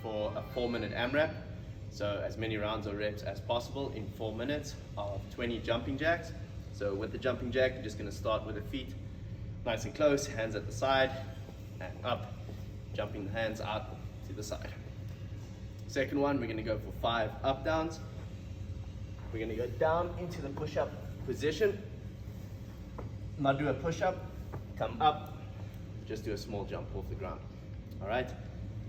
for a 4-minute AMRAP. So as many rounds or reps as possible in 4 minutes of 20 jumping jacks. So with the jumping jack, you're just going to start with the feet nice and close, hands at the side and up, jumping the hands out to the side. Second one, we're going to go for 5 up downs. We're going to go down into the push-up position. Now do a push-up, come up, just do a small jump off the ground. All right.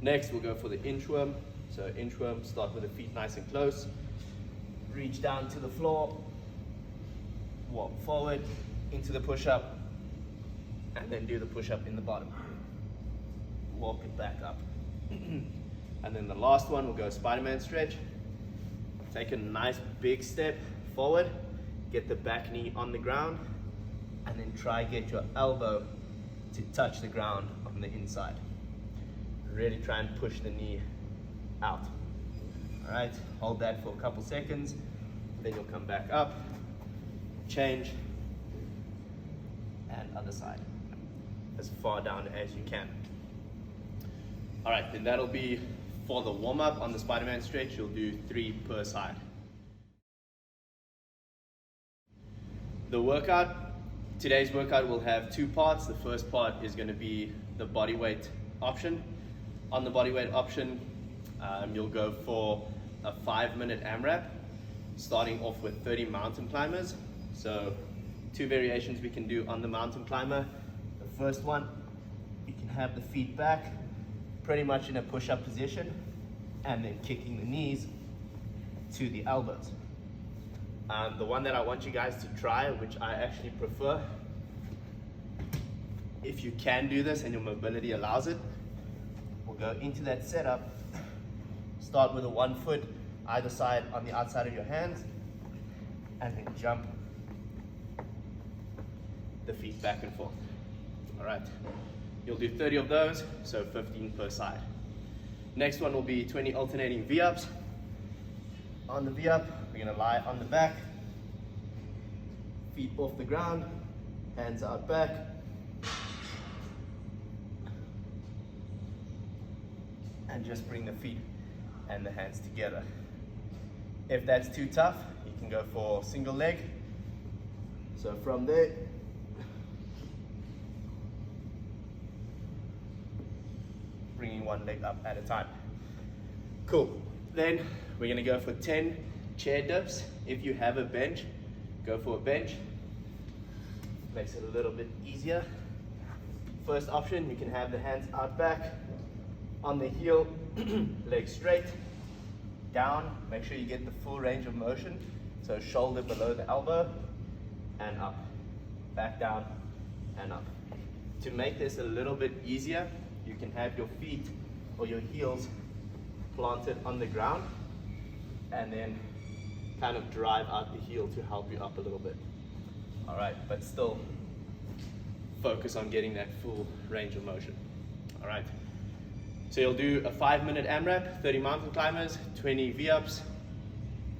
Next, we'll go for the inchworm. So inchworm, start with the feet nice and close. Reach down to the floor. Walk forward into the push-up, and then do the push-up in the bottom. Walk it back up. And then the last one, we'll go Spider-Man stretch. Take a nice big step forward, get the back knee on the ground, and then try get your elbow to touch the ground on the inside. Really try and push the knee out. All right, hold that for a couple seconds, then you'll come back up, change, and other side, as far down as you can. All right, then that'll be for the warm-up. On the Spider-Man stretch, you'll do 3 per side. The workout, today's workout will have 2 parts. The first part is going to be the body weight option. On the body weight option, you'll go for a 5-minute AMRAP, starting off with 30 mountain climbers. So 2 variations we can do on the mountain climber. The first one, you can have the feet back, pretty much in a push-up position, and then kicking the knees to the elbows. The one that I want you guys to try, which I actually prefer, if you can do this and your mobility allows it, we'll go into that setup. Start with a 1 foot either side on the outside of your hands, and then jump the feet back and forth. All right, you'll do 30 of those, so 15 per side. Next one will be 20 alternating V-ups. On the V-up, we're gonna lie on the back, feet off the ground, hands out back. And just bring the feet and the hands together. If that's too tough, you can go for single leg. So from there, bringing 1 leg up at a time. Cool. Then we're gonna go for 10 chair dips. If you have a bench, go for a bench. Makes it a little bit easier. First option, you can have the hands out back, on the heel, legs straight, down. Make sure you get the full range of motion. So shoulder below the elbow, and up, back down, and up. To make this a little bit easier, you can have your feet or your heels planted on the ground, and then kind of drive out the heel to help you up a little bit. All right, but still focus on getting that full range of motion. All right, so you'll do a 5-minute AMRAP, 30 mountain climbers, 20 V-ups,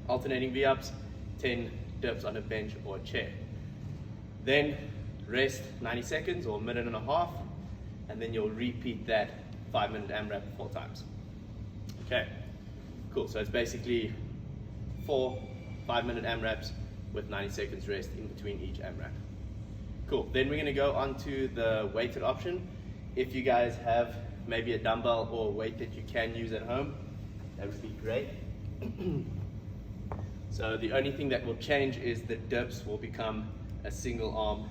alternating V-ups, 10 dips on a bench or a chair. Then rest 90 seconds or a minute and a half, and then you'll repeat that 5-minute AMRAP 4 times. Okay, cool. So it's basically 4 5-minute AMRAPs with 90 seconds rest in between each AMRAP. Cool. Then we're going to go on to the weighted option. If you guys have maybe a dumbbell or a weight that you can use at home, that would be great. So the only thing that will change is the dips will become a single arm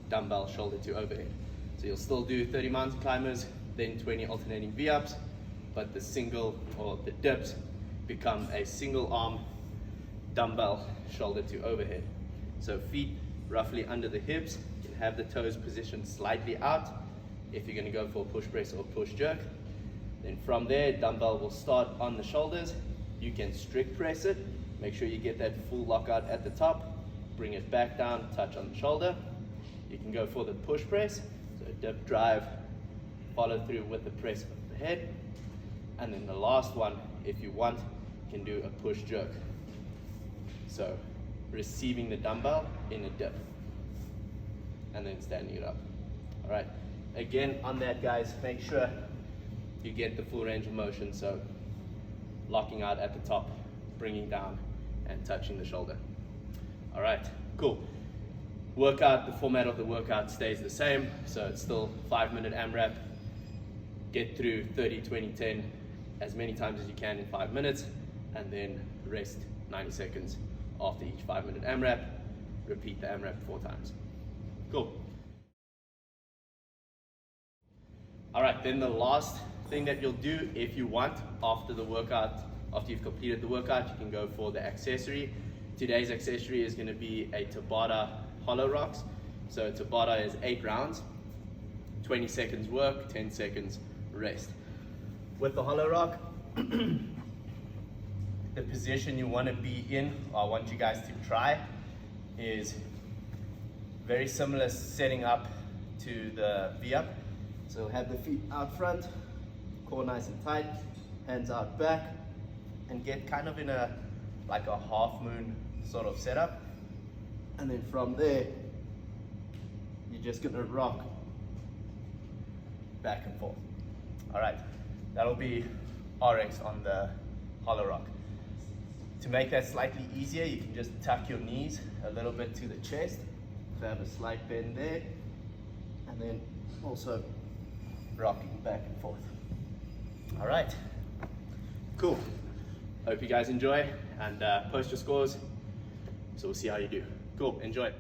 dumbbell shoulder to overhead. So you'll still do 30 mountain climbers, then 20 alternating V-ups, but the single or the dips become a single arm dumbbell shoulder to overhead. So feet roughly under the hips, you can have the toes positioned slightly out if you're going to go for a push press or push jerk. Then from there, dumbbell will start on the shoulders. You can strict press it, make sure you get that full lockout at the top, bring it back down, touch on the shoulder. You can go for the push press, so dip, drive, follow through with the press of the head. And then the last one, if you want, you can do a push jerk. So receiving the dumbbell in a dip and then standing it up. All right, again on that guys, make sure you get the full range of motion. So locking out at the top, bringing down and touching the shoulder. All right, cool. Workout, the format of the workout stays the same. So it's still 5-minute AMRAP. Get through 30, 20, 10 as many times as you can in 5 minutes, and then rest 90 seconds after each 5-minute AMRAP. Repeat the AMRAP 4 times. Cool. All right, then the last thing that you'll do if you want after the workout, after you've completed the workout, you can go for the accessory. Today's accessory is going to be a Tabata hollow rocks. So Tabata is 8 rounds, 20 seconds work, 10 seconds rest. With the hollow rock, the position you want to be in, or I want you guys to try, is very similar setting up to the V-up. So have the feet out front, core nice and tight, hands out back, and get kind of in a like a half moon sort of setup. And then from there, you're just gonna rock back and forth. All right, that'll be RX on the hollow rock. To make that slightly easier, you can just tuck your knees a little bit to the chest. So have a slight bend there, and then also rocking back and forth. All right, cool. Hope you guys enjoy, and post your scores, so we'll see how you do. Cool, enjoy.